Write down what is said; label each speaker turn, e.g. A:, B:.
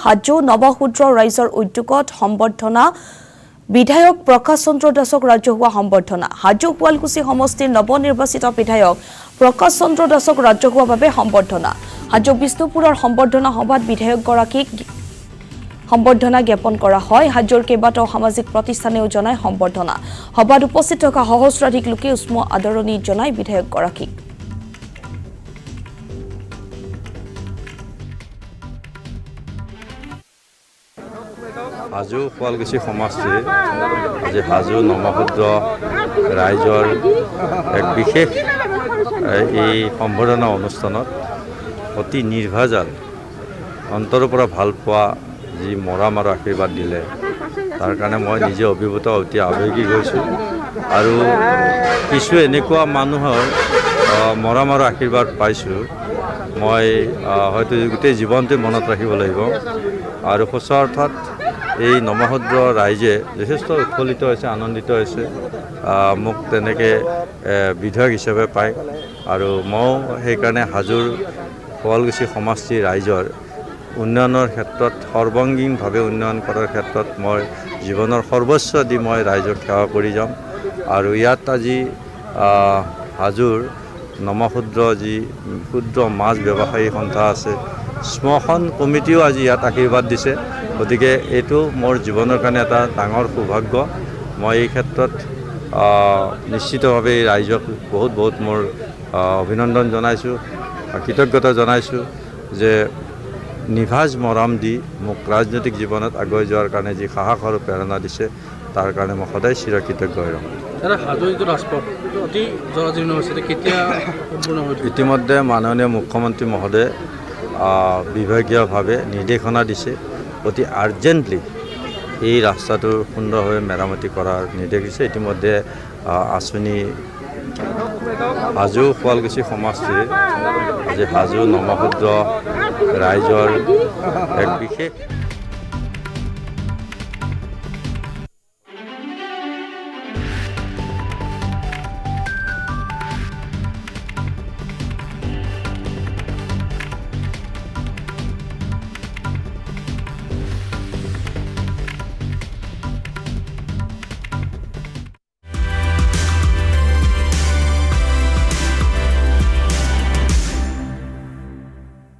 A: হাজো নৱশূদ্ৰ ৰাইজৰ উদ্যোগত সম্বৰ্ধনা বিধায়ক প্ৰকাশ চন্দ্ৰ দাসক ৰাজহুৱা সম্বৰ্ধনা হাজো শুৱালকুছি সমষ্টিৰ নৱনিৰ্বাচিত বিধায়ক প্ৰকাশ চন্দ্ৰ দাসক ৰাজহুৱাভাৱে সম্বৰ্ধনা হাজো বিষ্ণুপুৰৰ সম্বৰ্ধনা সভাত বিধায়কগৰাকীক সম্বৰ্ধনা জ্ঞাপন কৰা হয় হাজোৰ কেইবাটাও সামাজিক প্ৰতিষ্ঠানেও জনায় সম্বৰ্ধনা সভাত উপস্থিত থকা সহস্ৰাধিক লোকে উষ্ম আদৰণি জনায় বিধায়কগৰাকীক
B: হাজো শুৱালকুছি সমষ্টিৰ আজি হাজো নৱশূদ্ৰ ৰাইজৰ এক বিশেষ এই সম্বৰ্ধনা অনুষ্ঠানত অতি নিৰ্ভেজাল অন্তৰৰ পৰা ভাল পোৱা যি মৰম আৰু আশীৰ্বাদ দিলে তাৰ কাৰণে মই নিজে অভিভূত অতি আৱেগিক হৈছোঁ আৰু কিছু এনেকুৱা মানুহৰ মৰম আৰু আশীৰ্বাদ পাইছোঁ মই হয়তো গোটেই জীৱনটোৱে মনত ৰাখিব লাগিব আৰু সঁচা অৰ্থত এই নৱশূদ্ৰ ৰাইজে যথেষ্ট উৎফুল্লিত হৈছে আনন্দিত হৈছে মোক তেনেকৈ বিধায়ক হিচাপে পায় আৰু মই সেইকাৰণে হাজোৰ শুৱালকুছি সমষ্টিৰ ৰাইজৰ উন্নয়নৰ ক্ষেত্ৰত সৰ্বাংগীনভাৱে উন্নয়ন কৰাৰ ক্ষেত্ৰত মই জীৱনৰ সৰ্বস্ব দি মই ৰাইজক সেৱা কৰি যাম আৰু ইয়াত আজি হাজোৰ নৱশূদ্ৰ যি ক্ষুদ্ৰ মাছ ব্যৱসায়ী সন্থা আছে শ্মশান কমিটিও আজি ইয়াত আশীৰ্বাদ দিছে গতিকে এইটো মোৰ জীৱনৰ কাৰণে এটা ডাঙৰ সৌভাগ্য মই এই ক্ষেত্ৰত নিশ্চিতভাৱে ৰাইজক বহুত মোৰ অভিনন্দন জনাইছোঁ কৃতজ্ঞতা জনাইছোঁ যে নিভাজ মৰম দি মোক ৰাজনৈতিক জীৱনত আগুৱাই যোৱাৰ কাৰণে যি সাহস আৰু প্ৰেৰণা দিছে তাৰ কাৰণে মই সদায় চিৰকৃতজ্ঞ হৈ ৰ'ম ইতিমধ্যে মাননীয় মুখ্যমন্ত্ৰী মহোদয়ে বিভাগীয়ভাৱে নিৰ্দেশনা দিছে অতি আৰ্জেণ্টলি এই ৰাস্তাটো সুন্দৰভাৱে মেৰামতি কৰাৰ নিৰ্দেশ দিছে ইতিমধ্যে আঁচনি হাজো শুৱালকুছি সমষ্টিৰ আজি হাজো নৱশূদ্ৰ ৰাইজৰ এক বিশেষ